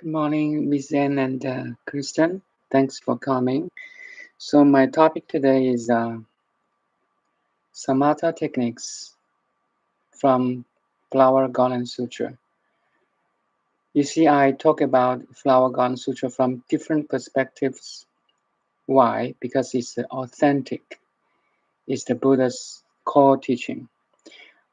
Good morning, Miss Anne and Kristen. Thanks for coming. So my topic today is Samatha techniques from Flower Garland Sutra. You see, I talk about Flower Garland Sutra from different perspectives. Why? Because it's authentic. It's the Buddha's core teaching.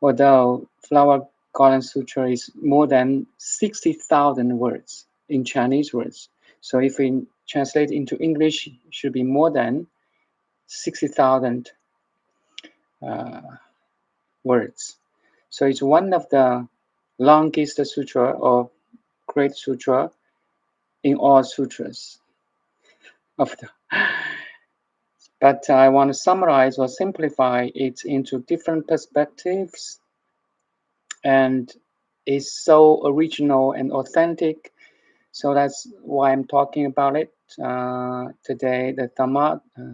Although Flower Garland Sutra is more than 60,000 words in Chinese words. So if we translate into English, it should be more than 60,000 words. So it's one of the longest sutra or great sutra in all sutras of the. But I want to summarize or simplify it into different perspectives, and it's so original and authentic. So that's why I'm talking about it today, the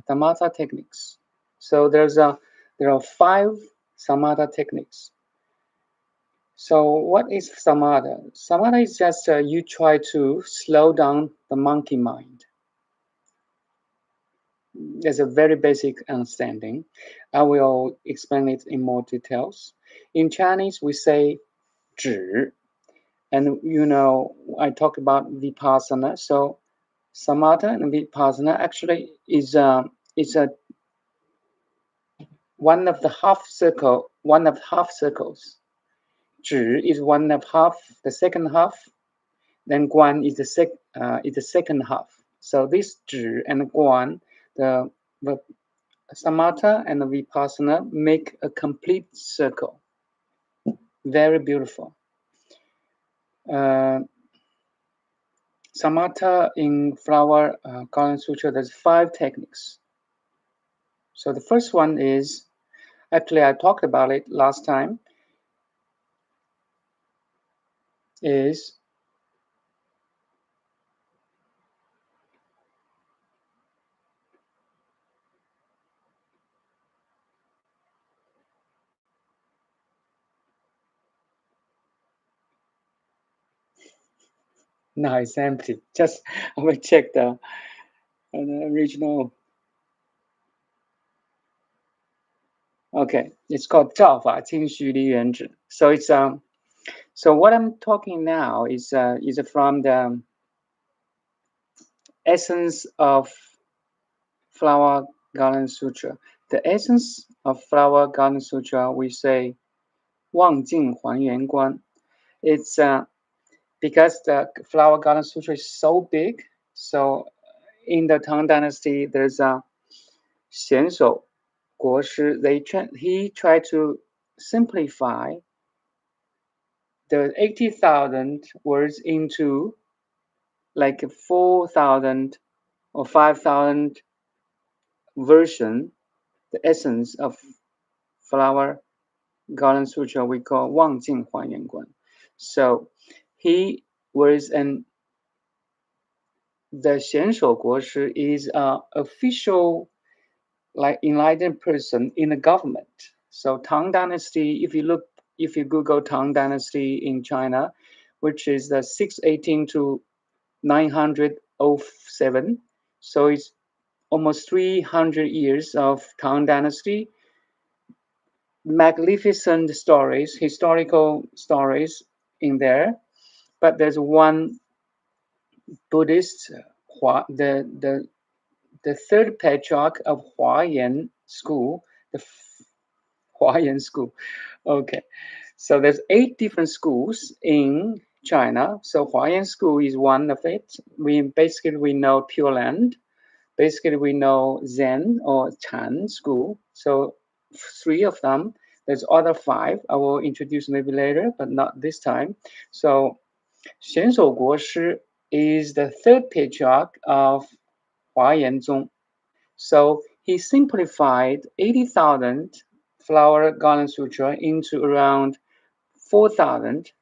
Samatha techniques. So there are 5 Samatha techniques. So what is Samatha? Samatha is just you try to slow down the monkey mind. There's a very basic understanding. I will explain it in more details. In Chinese, we say 止. And I talk about vipassana. So samatha and vipassana actually is a one of half circles. 止 is one of half, the second half. Then Guan is the second half. So this Zhi and Guan, the Samatha and the Vipassana make a complete circle. Very beautiful. Samatha in Flower Garland Sutra, there's 5 techniques. So the first one is, actually I talked about it last time, is now it's empty. Just I will check the original. Okay, it's called 照法清虚离缘止. So it's so what I'm talking now is from the essence of Flower Garland Sutra. The essence of Flower Garland Sutra, we say 望境还原观. It's because the Flower Garland Sutra is so big. So in the Tang Dynasty, there's a 贤首国师. He tried to simplify the 80,000 words into like 4,000 or 5,000 version, the essence of Flower Garland Sutra we call 望境还原观. So he was the 贤首国师 is an official, like enlightened person in the government. So Tang Dynasty, if you Google Tang Dynasty in China, which is the 618 to 907, so it's almost 300 years of Tang Dynasty. Magnificent stories, historical stories in there, but there's one Buddhist, the third patriarch of Huayan school, the Huayan school. Okay, so there's 8 different schools in China. So Huayan school is one of it. We know Pure Land. Basically, we know Zen or Chan school. So 3 of them. There's other 5. I will introduce maybe later, but not this time. So 贤首国师 is the third patriarch of Huayan Zong. So he simplified 80,000 Flower Garland Sutra into around 4,000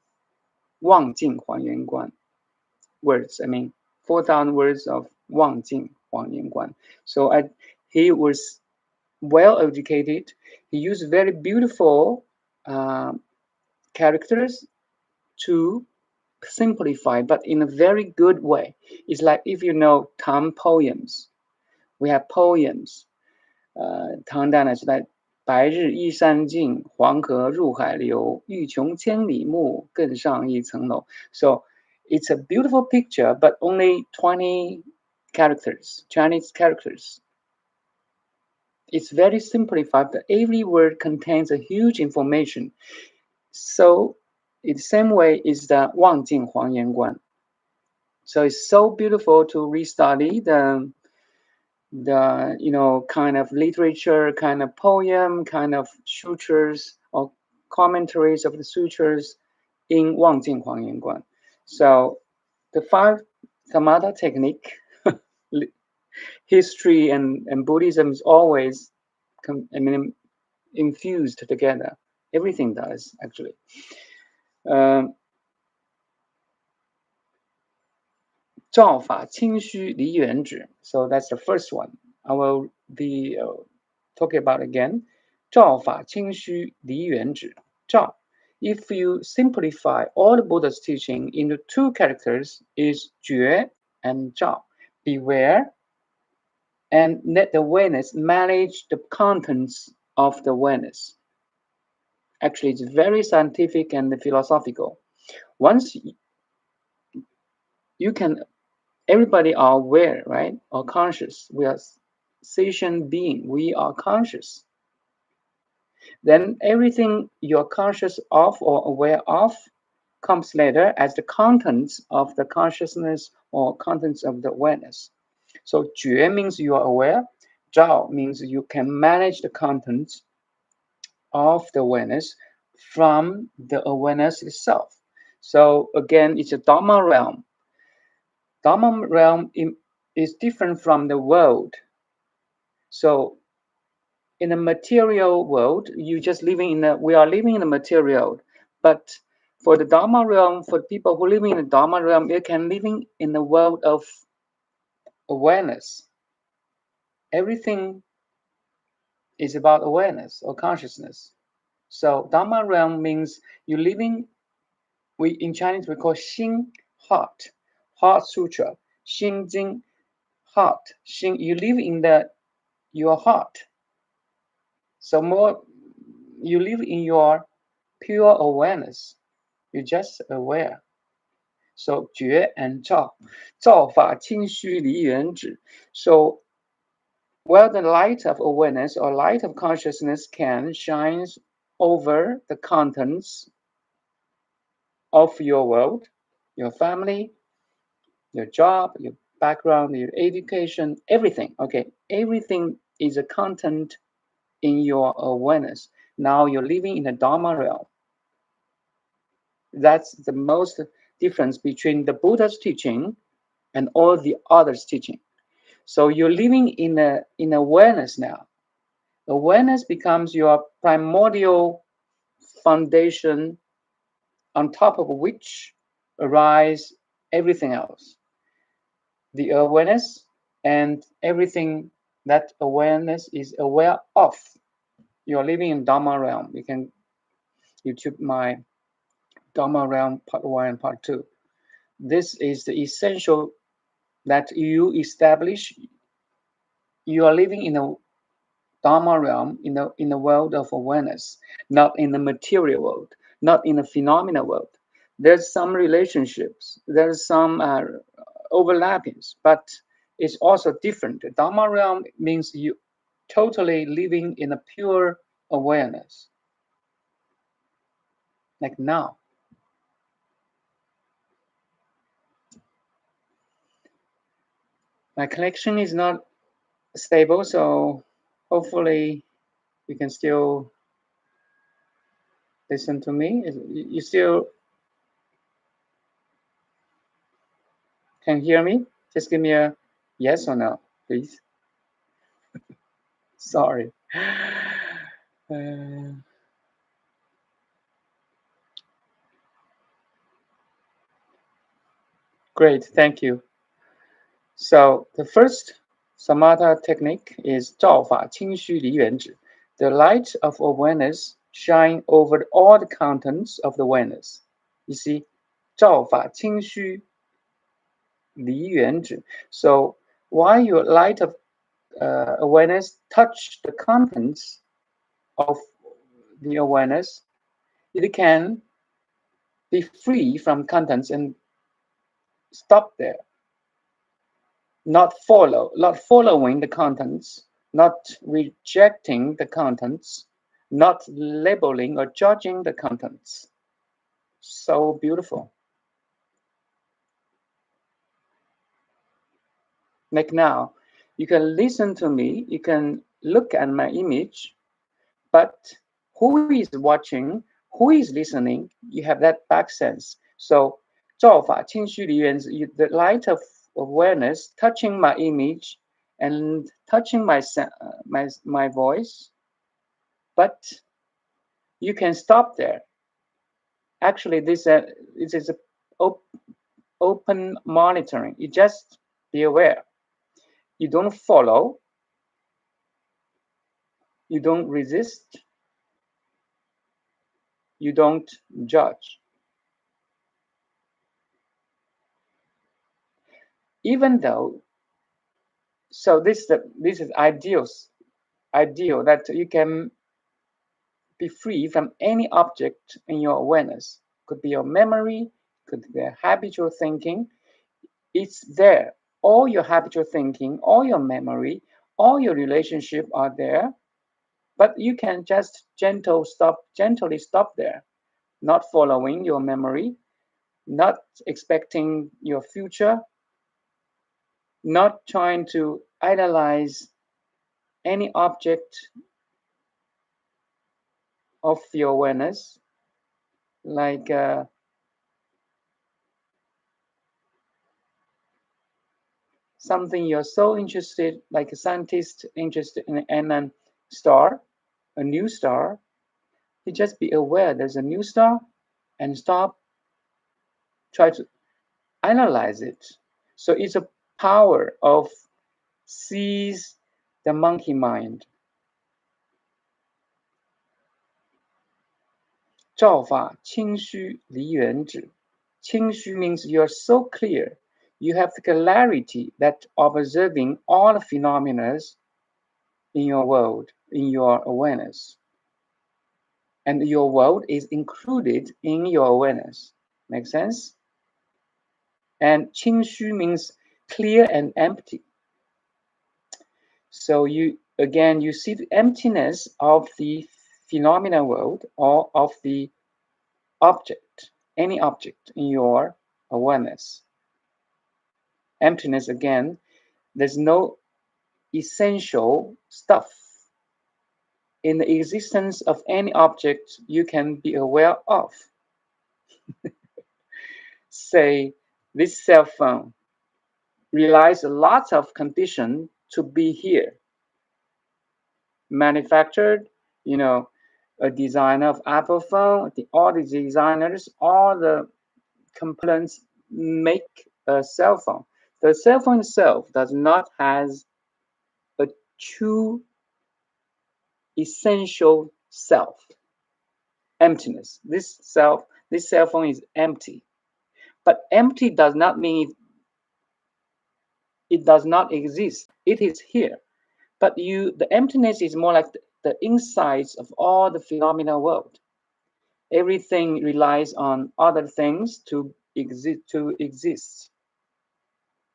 望境还原观 words. 4,000 words of 望境还原观. So he was well educated. He used very beautiful characters to simplified, but in a very good way. It's like if you know Tang poems, we have poems. 唐代呢是在白日依山尽，黄河入海流，欲穷千里目，更上一层楼. So it's a beautiful picture, but only 20 characters, Chinese characters. It's very simplified, but every word contains a huge information. So in the same way is the 望尽华严观. So it's so beautiful to restudy the kind of literature, kind of poem, kind of sutras or commentaries of the sutras in 望尽华严观. So the 5 Samatha technique, history and Buddhism is always infused together. Everything does actually. 照法清虚离缘止. So that's the first one. I will be talking about again. 照法清虚离缘止. 照. If you simplify all the Buddha's teaching into 2 characters, is 觉 and Zhao. Beware and let the awareness manage the contents of the awareness. Actually, it's very scientific and philosophical. Once you can, everybody are aware, right? Or conscious. We are sentient being. We are conscious. Then everything you're conscious of or aware of comes later as the contents of the consciousness or contents of the awareness. So 觉 means you are aware. 照 means you can manage the contents of the awareness from the awareness itself. So again, it's a Dharma realm. Dharma realm is different from the world. So in the material world, we are living in the material. But for the Dharma realm, for people who live in the Dharma realm, they can living in the world of awareness. Everything is about awareness or consciousness. So Dharma realm means you living, in Chinese we call Xing, heart sutra. Xing Jing, heart. Xing, you live in your heart. So more, you live in your pure awareness. You're just aware. So 觉 and 照. 照法清虚离缘止. So where the light of awareness or light of consciousness can shine over the contents of your world, your family, your job, your background, your education, everything. Okay, everything is a content in your awareness. Now you're living in the Dharma realm. That's the most difference between the Buddha's teaching and all the others' teaching. So you're living in awareness now. Awareness becomes your primordial foundation on top of which arise everything else. The awareness and everything that awareness is aware of. You're living in Dharma realm. You can YouTube my Dharma realm part 1 and part 2. This is the essential that you establish. You are living in a Dharma realm, in the world of awareness, not in the material world, not in the phenomena world. There's some relationships, there's some overlappings, but it's also different. The Dharma realm means you totally living in a pure awareness. Like now. My connection is not stable, so hopefully you can still listen to me. You still can hear me? Just give me a yes or no, please. Sorry. Great, thank you. So the first Samatha technique is 照法清虚离缘止. The light of awareness shine over all the contents of the awareness. You see, 照法清虚离缘止. So while your light of awareness touch the contents of the awareness, it can be free from contents and stop there. Not following the contents, not rejecting the contents, not labeling or judging the contents. So beautiful. Like now, you can listen to me, you can look at my image, but who is watching, who is listening, you have that back sense. So, 照法清虚离缘止, the light of awareness touching my image and touching my voice, but you can stop there. Actually, this is a open monitoring. You just be aware. You don't follow. You don't resist. You don't judge. Even though, so this is ideal that you can be free from any object in your awareness. Could be your memory, could be a habitual thinking. It's there. All your habitual thinking, all your memory, all your relationship are there. But you can just gently stop there, not following your memory, not expecting your future, not trying to idolize any object of your awareness, like something you're so interested, like a scientist interested in a star, a new star. You just be aware there's a new star and stop, try to analyze it. So it's a power of seize the monkey mind. 照法清虚离缘止. 清虚 means you're so clear. You have the clarity that observing all the phenomena in your world, in your awareness. And your world is included in your awareness. Make sense? And 清虚 means clear and empty. So you see the emptiness of the phenomena world or of the object, any object in your awareness. Emptiness again, there's no essential stuff in the existence of any object you can be aware of. Say, this cell phone relies a lot of condition to be here. Manufactured, a designer of Apple phone, all the designers, all the components make a cell phone. The cell phone itself does not has a true essential self. Emptiness. This cell phone is empty. But empty does not mean it does not exist. It is here. But the emptiness is more like the insides of all the phenomena world. Everything relies on other things to exist.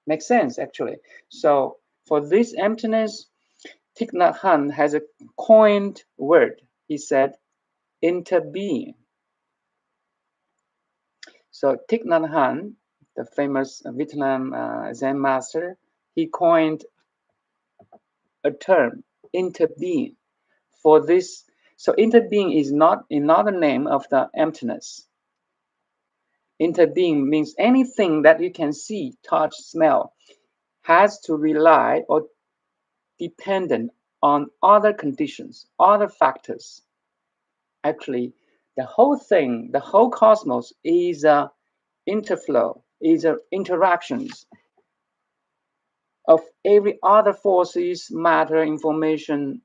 Makes sense, actually. So for this emptiness, Thich Nhat Hanh has a coined word. He said, interbeing. So Thich Nhat Hanh, the famous Vietnam Zen master, he coined a term, interbeing, for this. So interbeing is not another name of the emptiness. Interbeing means anything that you can see, touch, smell, has to rely or dependent on other conditions, other factors. Actually, the whole thing, the whole cosmos is a interflow, is a interactions of every other forces, matter, information,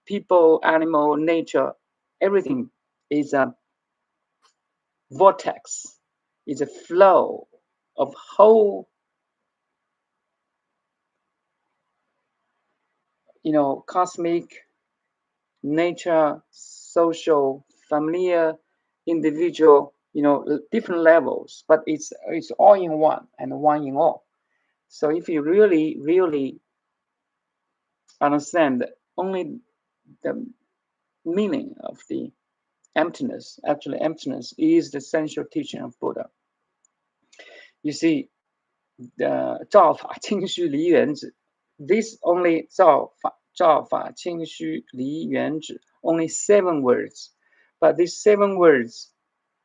people, animal, nature, everything is a vortex. is a flow of whole, cosmic, nature, social, familiar, individual, different levels, but it's all in one and one in all. So if you really, really understand only the meaning of the emptiness, actually emptiness is the essential teaching of Buddha. You see, the 照法清虚离缘止, this only 照法清虚离缘止, only 7 words, but these 7 words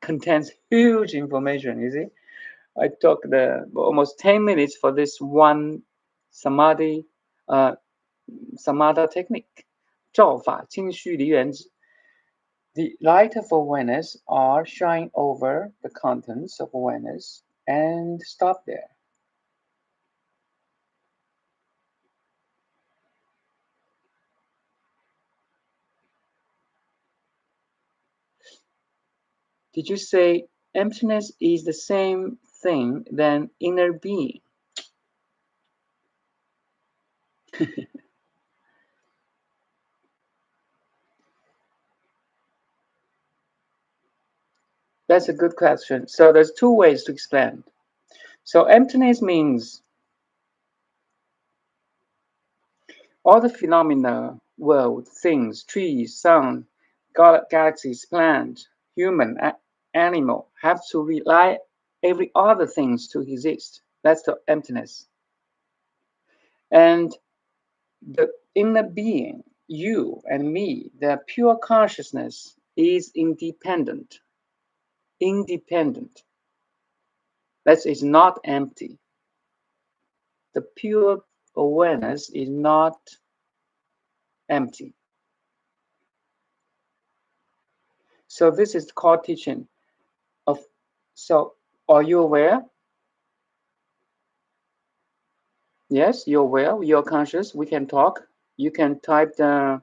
contains huge information. You see, I took almost 10 minutes for this one samadhi, Samatha technique. 照法清虚离缘止. The light of awareness are shine over the contents of awareness and stop there. Did you say emptiness is the same thing than inner being? That's a good question. So there's 2 ways to explain. So emptiness means all the phenomena, world, things, trees, sun, galaxies, plant, human, animal, have to rely every other things to exist. That's the emptiness. And the inner being, you and me, the pure consciousness is independent. Independent. That is not empty. The pure awareness is not empty. So this is called teaching of. So are you aware? Yes, you're aware. You're conscious. We can talk. You can type the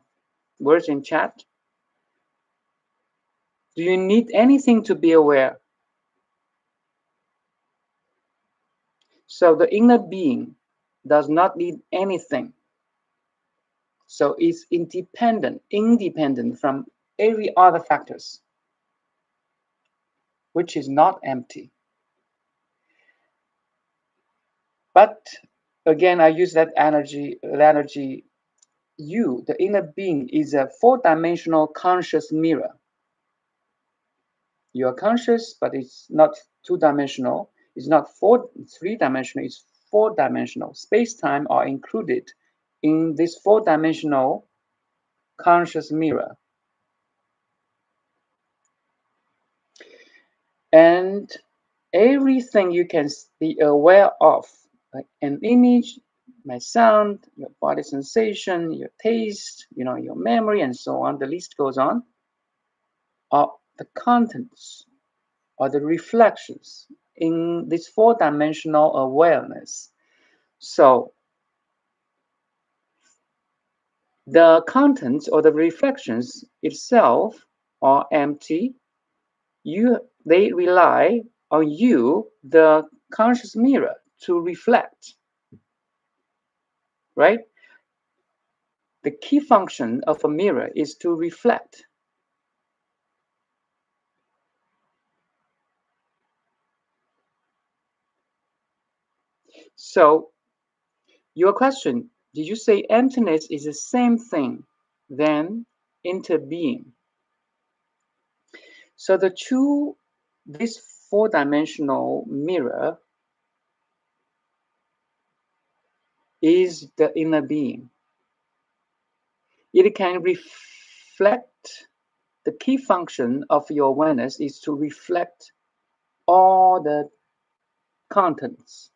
words in chat. Do you need anything to be aware? So the inner being does not need anything. So it's independent from every other factors, which is not empty. But again, I use that energy. You, the inner being, is a 4-dimensional conscious mirror. You are conscious, but it's not 2-dimensional. It's not 3-dimensional. It's 4-dimensional. Space-time are included in this 4-dimensional conscious mirror. And everything you can be aware of, like an image, my sound, your body sensation, your taste, your memory, and so on, the list goes on, are the contents or the reflections in this 4-dimensional awareness. So the contents or the reflections itself are empty. They rely on you, the conscious mirror, to reflect, right? The key function of a mirror is to reflect. So your question, did you say emptiness is the same thing than interbeing? So this 4-dimensional mirror is the inner being. It can reflect. The key function of your awareness is to reflect all the contents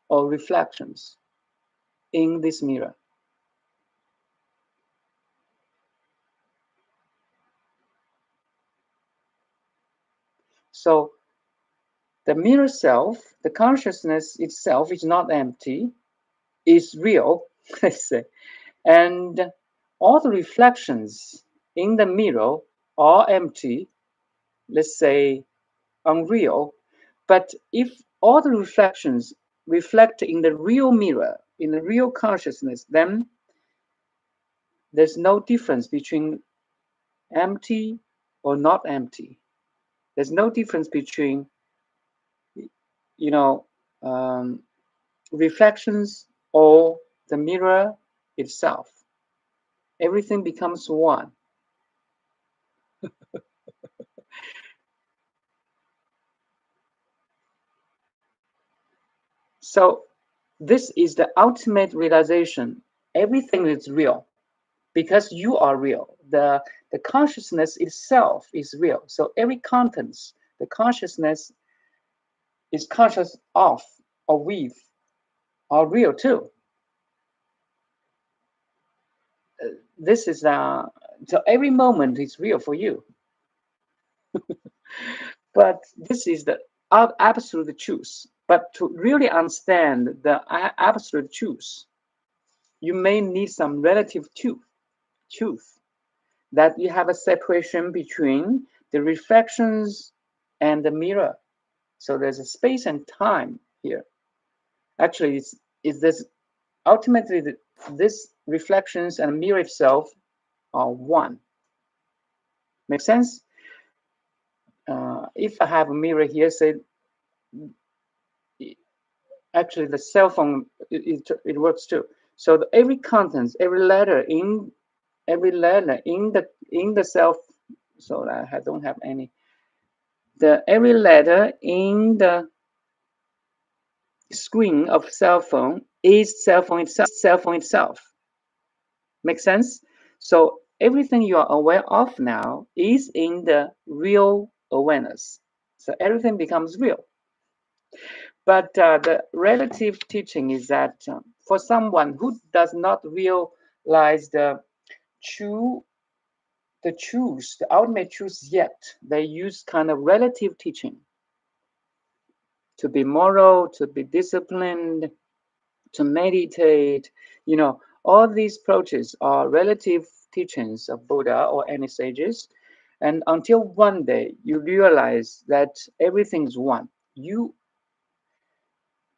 or reflections in this mirror. So the mirror self, the consciousness itself, is not empty, is real, let's say. And all the reflections in the mirror are empty, let's say unreal, But if all the reflections reflect in the real mirror, in the real consciousness, then there's no difference between empty or not empty. There's no difference between, reflections or the mirror itself. Everything becomes one. So this is the ultimate realization. Everything is real because you are real. The consciousness itself is real. So every contents, the consciousness is conscious of or with are real too. This is so every moment is real for you. But this is the absolute truth. But to really understand the absolute truth, you may need some relative truth that you have a separation between the reflections and the mirror. So there's a space and time here. Actually, it's this ultimately this reflections and mirror itself are one. Make sense? If I have a mirror here, say, actually the cell phone, it works too. So every contents, every letter in the self, so I don't have any. Every letter in the screen of cell phone is cell phone itself. Make sense? So everything you are aware of now is in the real awareness. So everything becomes real. But the relative teaching is that for someone who does not realize the ultimate truth yet, they use kind of relative teaching to be moral, to be disciplined, to meditate. All these approaches are relative teachings of Buddha or any sages. And until one day you realize that everything is one,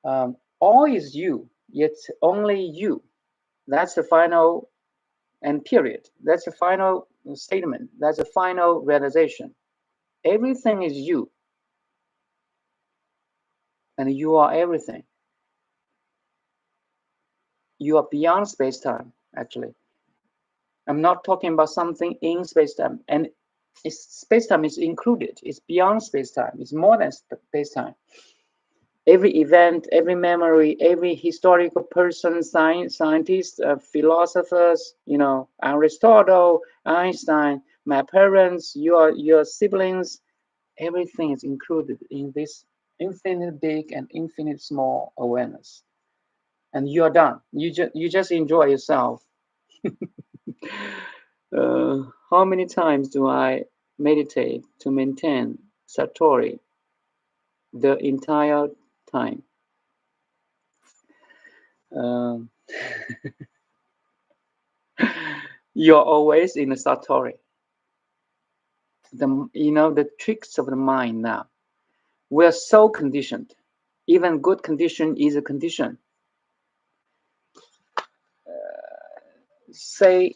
all is you, yet only you. That's the final and period. That's the final statement. That's the final realization. Everything is you. And you are everything. You are beyond space-time, actually. I'm not talking about something in space-time. And space-time is included. It's beyond space-time. It's more than space-time. Every event, every memory, every historical person, scientists, philosophers, Aristotle, Einstein, my parents, your siblings, everything is included in this infinite big and infinite small awareness. And you're done. You just enjoy yourself. How many times do I meditate to maintain Satori? The entire time. You're always in the Satori. The tricks of the mind now. We're so conditioned. Even good condition is a condition. Say,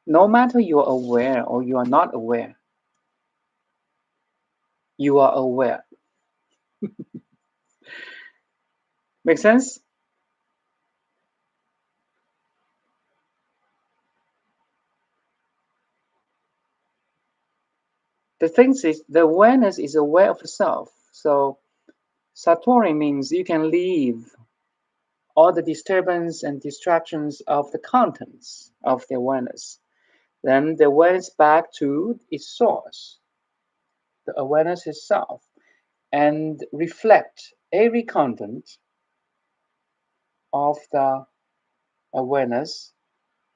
no matter you're aware or you are not aware, you are aware. Make sense? The thing is, the awareness is aware of self. So Satori means you can leave all the disturbance and distractions of the contents of the awareness. Then the awareness back to its source, the awareness itself, and reflect every content of the awareness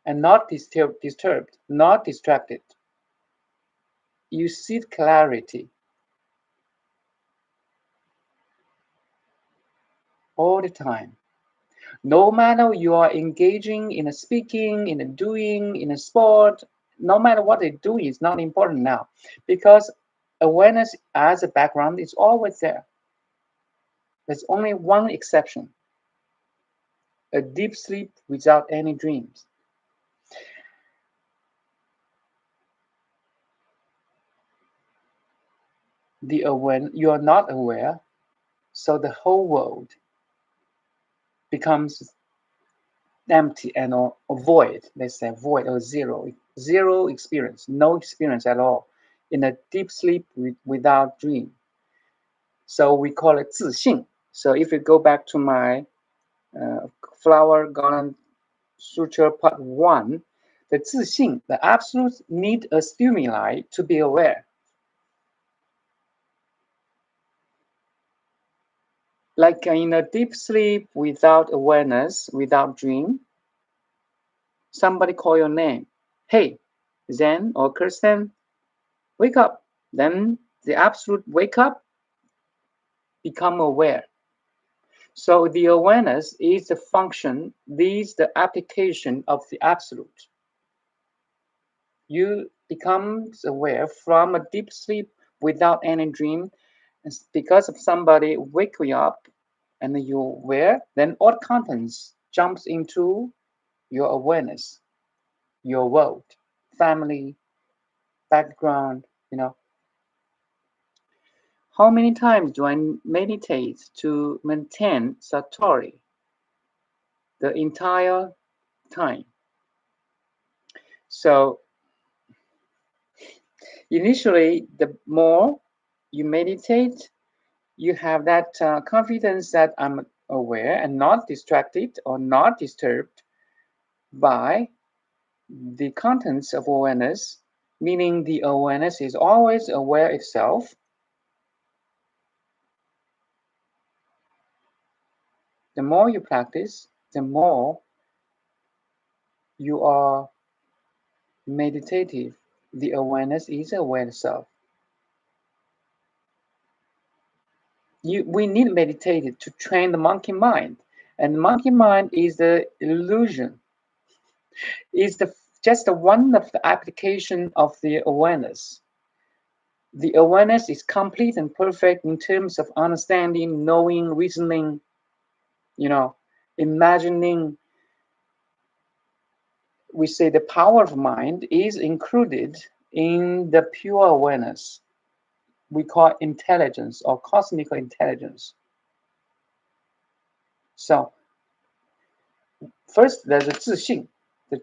and not disturbed, not distracted. You see clarity all the time. No matter you are engaging in a speaking, in a doing, in a sport, no matter what they do is not important now, because awareness as a background is always there. There's only one exception: a deep sleep without any dreams. You are not aware, so the whole world becomes empty and or void. Let's say void or zero experience, no experience at all, in a deep sleep without dream. So we call it 自性. So if you go back to my Flower Garland Sutra Part 1, the 自性, the absolute, need a stimuli to be aware. Like in a deep sleep without awareness, without dream, somebody call your name. Hey, Zen or Kirsten, wake up. Then the absolute wake up, become aware. So the awareness is the function, is the application of the absolute. You become aware from a deep sleep without any dream. It's because of somebody wake you up and you're aware, then all contents jumps into your awareness, your world, family, background, you know. How many times do I meditate to maintain satori? The entire time. So initially, the more you meditate, you have that confidence that I'm aware and not distracted or not disturbed by the contents of awareness, meaning the awareness is always aware itself. The more you practice, the more you are meditative. The awareness is aware itself. We need meditate to train the monkey mind, and the monkey mind is the illusion, is just one of the application of the awareness. The awareness is complete and perfect in terms of understanding, knowing, reasoning, imagining. We say the power of mind is included in the pure awareness. We call intelligence or cosmic intelligence. So first there's a 自性, the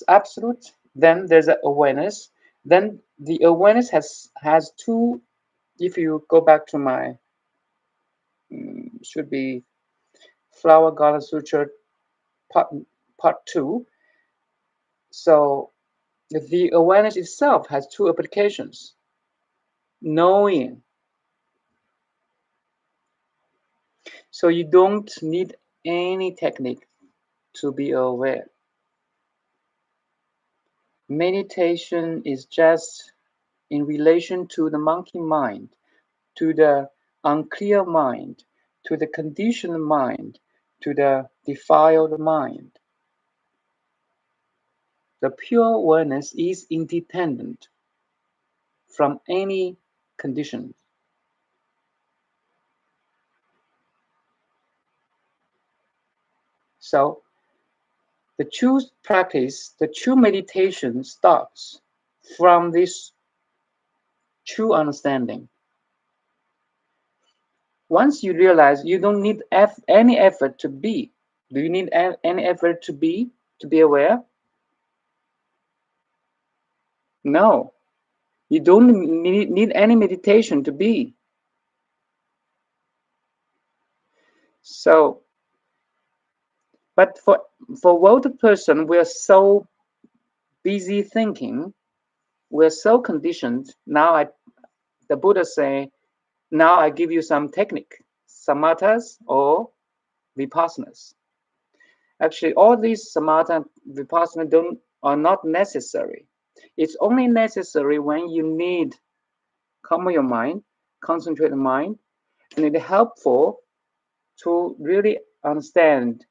absolute, then there's an awareness. Then the awareness has two. If you go back to my should be Flower Garland Sutra part 2. So the awareness itself has two applications. Knowing. So you don't need any technique to be aware. Meditation is just in relation to the monkey mind, to the unclear mind, to the conditioned mind, to the defiled mind. The pure awareness is independent from any condition. So the true practice, the true meditation starts from this true understanding. Once you realize you don't need any effort to be, do you need any effort to be aware? No, you don't need any meditation to be. So, but for world person, we are so busy thinking, we're so conditioned. Now the Buddha say, now I give you some technique, samathas or vipassanas. Actually, all these samatha and vipassana are not necessary. It's only necessary when you need calm your mind, concentrate the mind, and it's helpful to really understand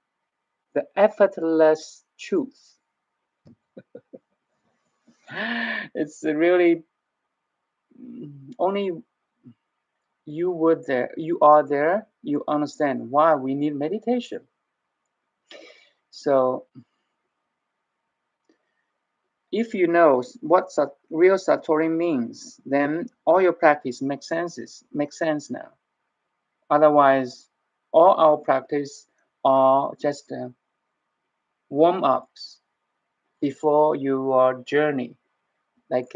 the effortless truth. It's really only you are there, you understand why we need meditation. So if you know what real Satori means, then all your practice makes sense now. Otherwise, all our practice are just warm-ups before your journey. Like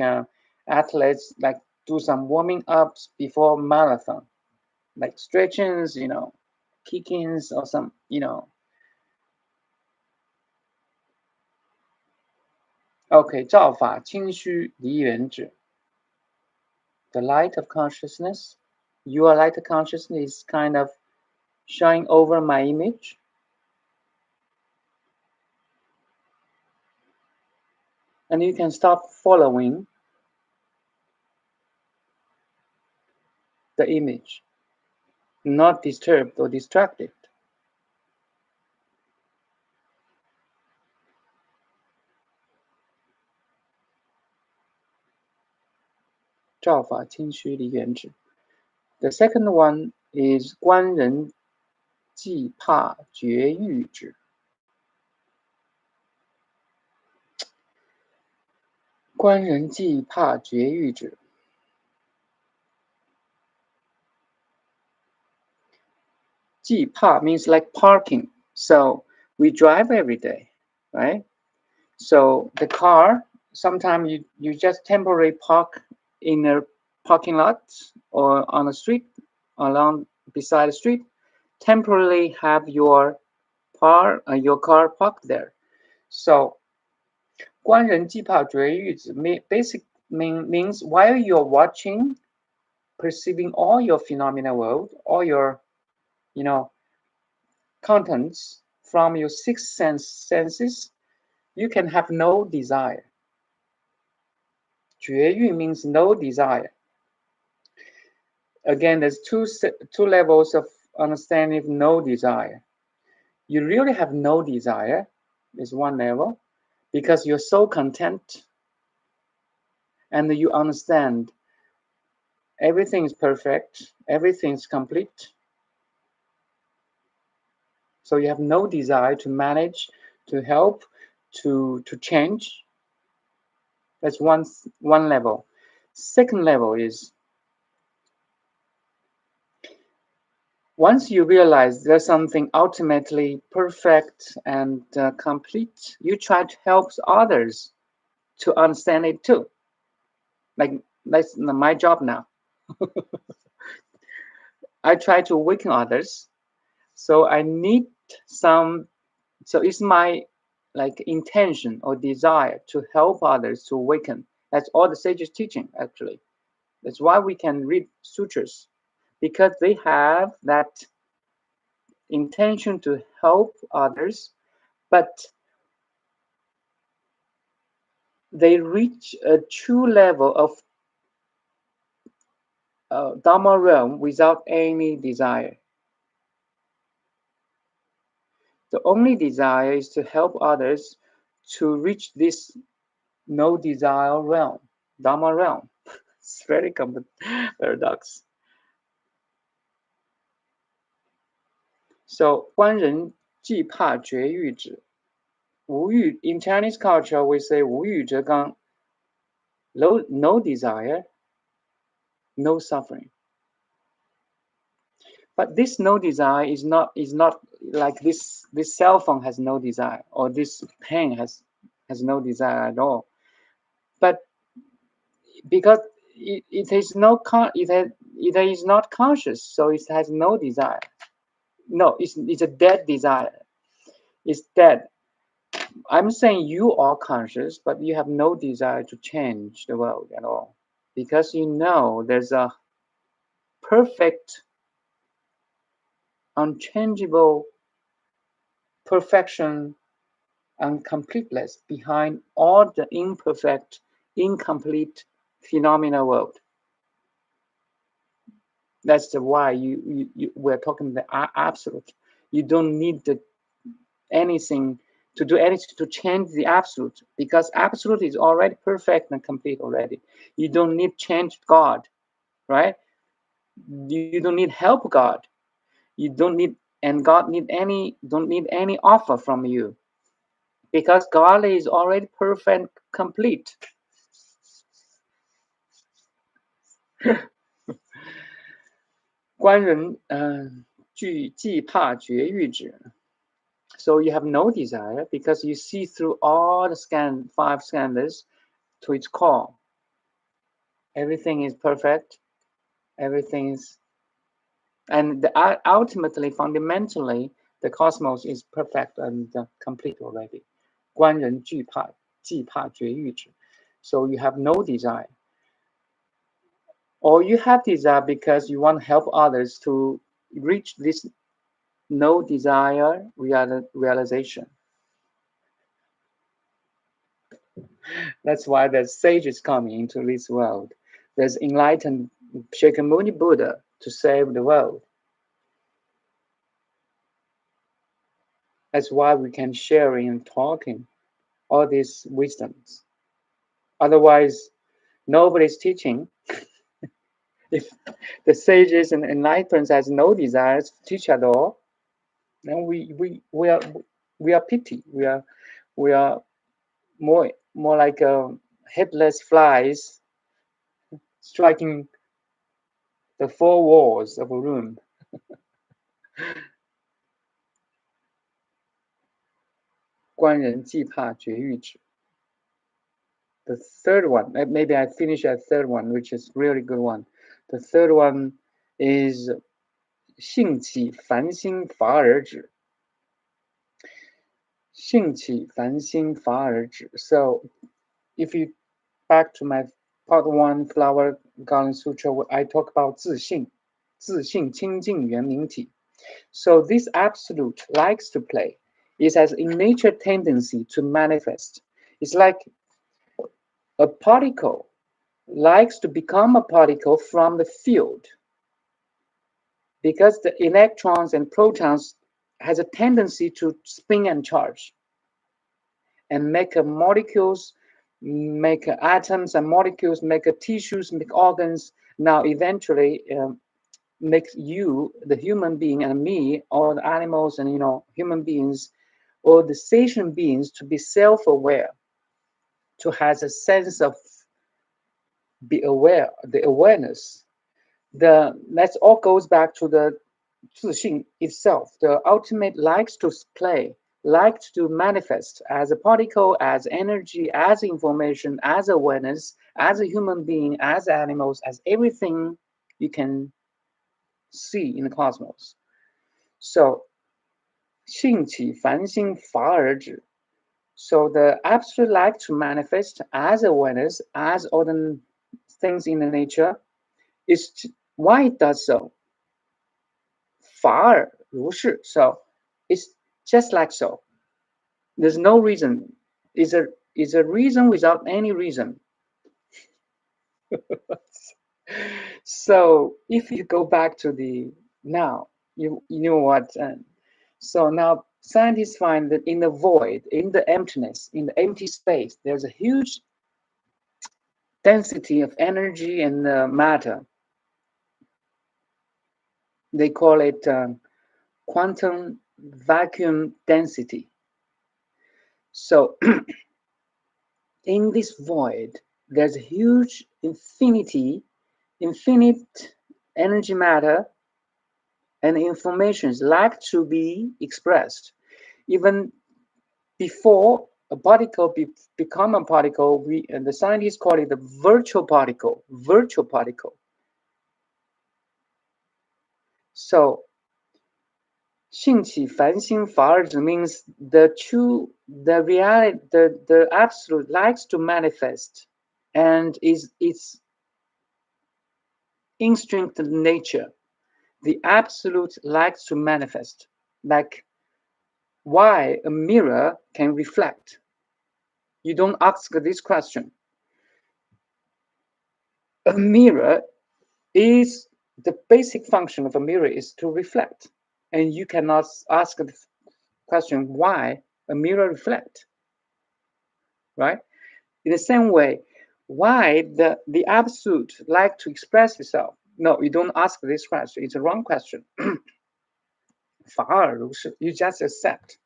athletes like do some warming ups before marathon, like stretchings, kickings or some, Okay, 照法清虚离缘止. The light of consciousness, your light of consciousness is kind of shining over my image. And you can stop following the image, not disturbed or distracted. 照法清虚离缘止. The second one is 观人寂泊绝欲止. 观人寂泊绝欲止. Ji pa means like parking. So we drive every day, right? So the car, sometimes you just temporarily park in a parking lot or on a street, along beside the street, temporarily have your car parked there. So 观人寂泊绝欲止 means while you're watching, perceiving all your phenomena world, all your contents from your six senses, you can have no desire. 绝欲 means no desire. Again, there's two levels of understanding of no desire. You really have no desire is one level, because you're so content and you understand everything is perfect, everything's complete. So you have no desire to manage, to help, to change. That's one level. Second level is once you realize there's something ultimately perfect and complete, you try to help others to understand it too. Like that's my job now. I try to awaken others. So I need so it's my intention or desire to help others to awaken. That's all the sages teaching, actually. That's why we can read sutras, because they have that intention to help others, but they reach a true level of Dharma realm without any desire. The only desire is to help others to reach this no desire realm, Dharma realm. It's very paradox. So 观人寂泊绝欲止. 无欲, in Chinese culture, we say 无欲则刚, no desire, no suffering. But this no desire is not like this cell phone has no desire, or this pen has no desire at all. But because it is not conscious, so it has no desire. No, it's a dead desire. It's dead. I'm saying you are conscious, but you have no desire to change the world at all, because you know there's a perfect, unchangeable perfection and completeness behind all the imperfect, incomplete phenomena world. That's why we're talking the absolute. You don't need anything to do anything to change the absolute, because absolute is already perfect and complete already. You don't need change God, right? You don't need help God. You don't need, and God don't need any offer from you, because God is already perfect and complete. 观人既怕绝欲止. So you have no desire because you see through all the 5 skandhas to its core. Everything is perfect. Everything is, and ultimately, fundamentally, the cosmos is perfect and complete already. 观人既怕绝欲止. So you have no desire. Or you have desire because you want to help others to reach this no desire realization. That's why there's sages coming into this world. There's enlightened Shakyamuni Buddha to save the world. That's why we can share and talking all these wisdoms. Otherwise, nobody's teaching. If the sages and enlightened has no desires to teach at all, then we are pity. We are more like headless flies striking the 4 walls of a room. 观人既怕绝欲止. The third one, maybe I finish at third one, which is really good one. The third one is 性起繁兴法尔止. 性起繁兴法尔止. So if you back to my part 1 Flower Garland Sutra, where I talk about 自性清净圆明体. So this absolute likes to play. It has a nature tendency to manifest. It's like a particle likes to become a particle from the field, because the electrons and protons has a tendency to spin and charge and make molecules, make atoms and molecules, make tissues, make organs. Now eventually makes you, the human being, and me, or the animals and human beings, or the sentient beings, to be self-aware, to have a sense of be aware, the awareness. That all goes back to the 自性 itself. The ultimate likes to play, likes to manifest as a particle, as energy, as information, as awareness, as a human being, as animals, as everything you can see in the cosmos. So 性起繁兴法尔止. So the absolute like to manifest as awareness, as all the things in the nature, is why it does so. 法尔如是. So it's just like so. There's no reason. It's a reason without any reason. So if you go back to the now, you know what? So now scientists find that in the void, in the emptiness, in the empty space, there's a huge density of energy and matter. They call it quantum vacuum density. So in this void, there's a huge infinite energy matter and informations like to be expressed. Even before a particle become a particle, and the scientists call it the virtual particle. So 性起繁兴法尔止 means the reality, the absolute likes to manifest, and is its instinct nature. The absolute likes to manifest, like why a mirror can reflect. You don't ask this question. A mirror is, the basic function of a mirror is to reflect. And you cannot ask the question why a mirror reflect, right? In the same way, why the absolute like to express itself? No, you don't ask this question. It's a wrong question. 法尔如是, you just accept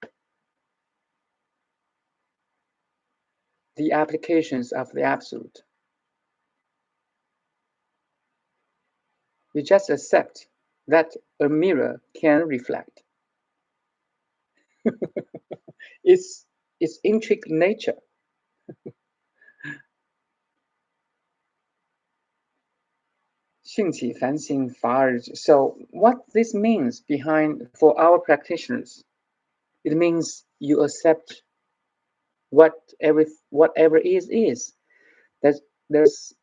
the applications of the absolute. You just accept that a mirror can reflect. It's intricate nature. Xing qi fanxing fa er zhi. So what this means behind for our practitioners, it means you accept whatever is. There's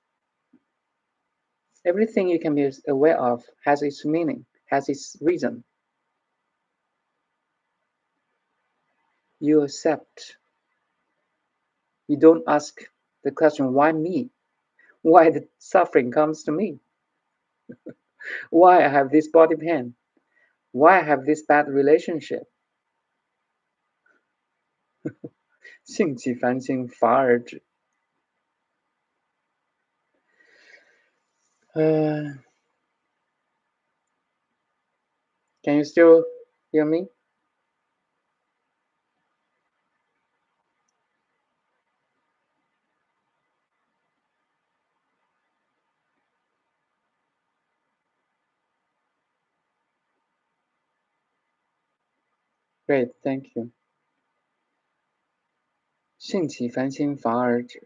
everything you can be aware of has its meaning, has its reason. You accept. You don't ask the question, why me? Why the suffering comes to me? Why I have this body pain? Why I have this bad relationship? 性起繁兴法尔止. Can you still hear me? Great, thank you. 性起繁兴法尔止.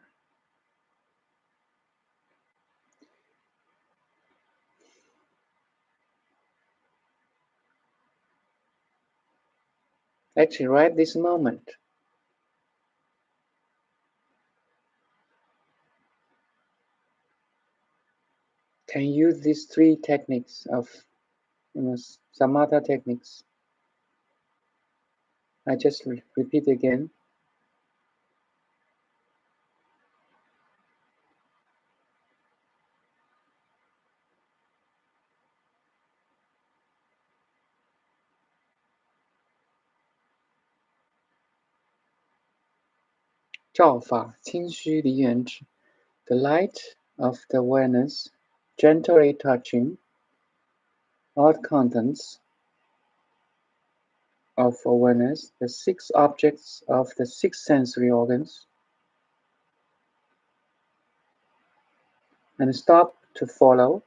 Actually, right this moment, can use these three techniques of Samatha techniques. I just repeat again. 照法清虚离缘止. The light of the awareness, gently touching all the contents of awareness, the six objects of the six sensory organs, and stop to follow,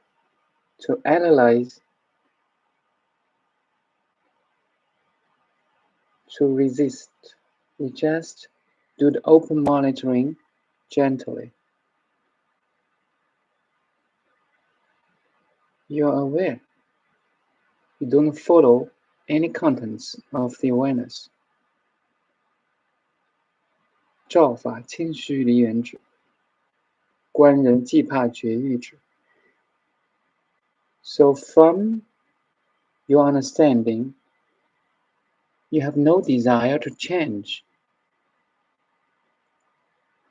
to analyze, to resist. We just do the open monitoring gently. You are aware. You don't follow any contents of the awareness. 照法清虚离缘止. 观人寂泊绝欲止. So from your understanding, you have no desire to change,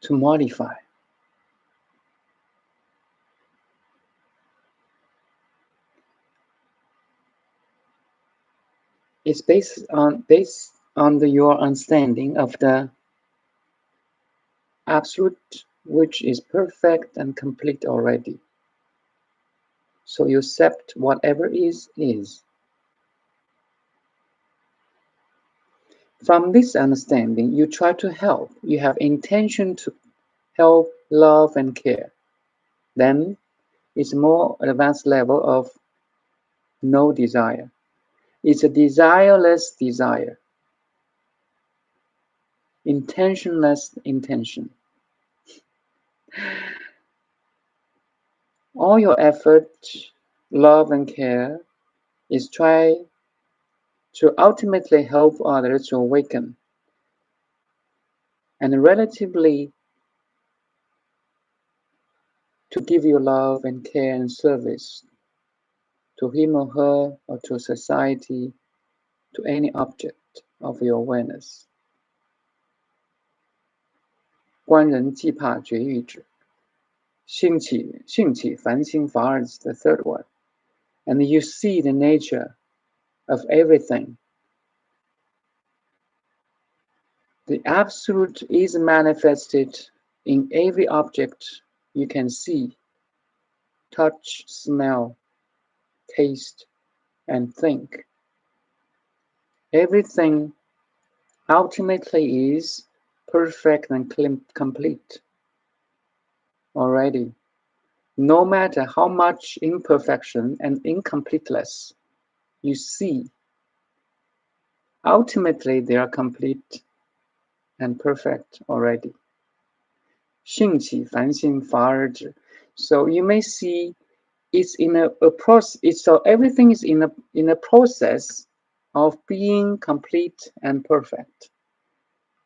to modify. It's based on your understanding of the absolute, which is perfect and complete already. So you accept whatever is. From this understanding, you try to help. You have intention to help, love, and care. Then it's more advanced level of no desire. It's a desireless desire. Intentionless intention. All your effort, love, and care is try to ultimately help others to awaken, and relatively to give your love and care and service to him or her, or to society, to any object of your awareness. 观人寂泊绝欲止. 性起繁兴法尔止, the third one. And you see the nature of everything. The absolute is manifested in every object you can see, touch, smell, taste, and think. Everything ultimately is perfect and complete already, no matter how much imperfection and incompleteness you see. Ultimately, they are complete and perfect already. 性起繁兴法尔止. So you may see it's in a process. So everything is in a process of being complete and perfect,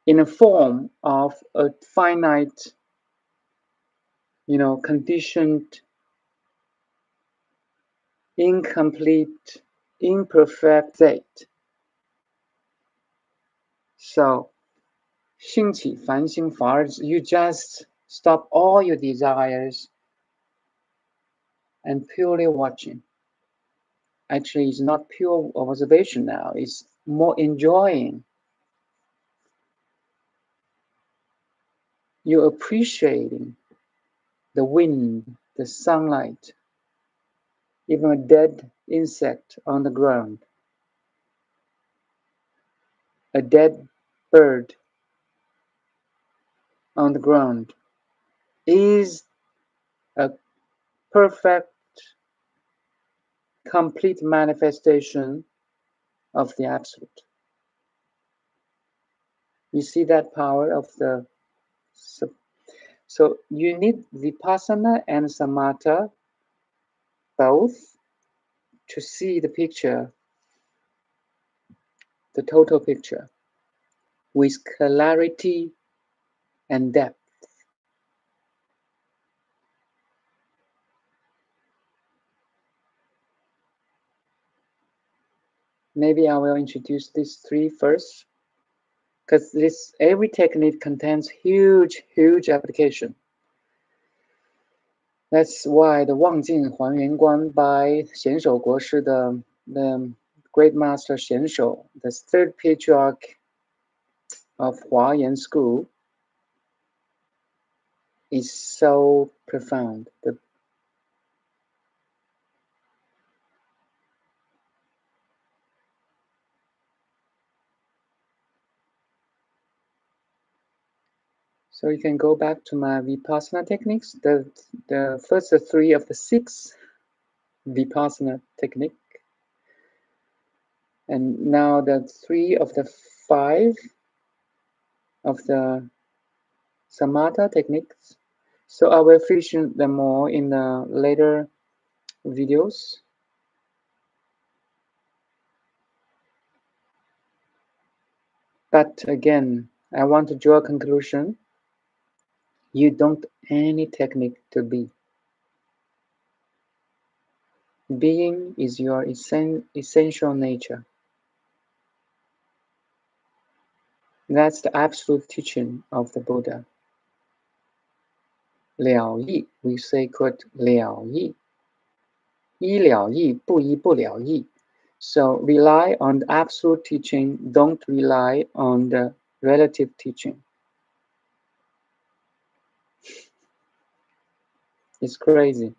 in a form of a finite, conditioned, incomplete, imperfect state. So 兴起繁兴法尔止, you just stop all your desires and purely watching. Actually, it's not pure observation now, it's more enjoying. You're appreciating the wind, the sunlight, even a dead insect on the ground, a dead bird on the ground is a perfect, complete manifestation of the Absolute. You see that power of the... So you need Vipassana and Samatha both to see the picture, the total picture, with clarity and depth. Maybe I will introduce these three first, because every technique contains huge application. That's why the 望境还原观 by 显手国师 the great master 显手, the third patriarch of Huayan school, is so profound. So you can go back to my Vipassana techniques, the first three of the 6 Vipassana technique, and now the 3 of the 5 of the Samatha techniques. So I will feature them more in the later videos. But again, I want to draw a conclusion. You don't any technique to be. Being is your essential nature. That's the absolute teaching of the Buddha. 了义, we say quote 了义. 依了义, 不依不了义. So rely on the absolute teaching, don't rely on the relative teaching. It's crazy.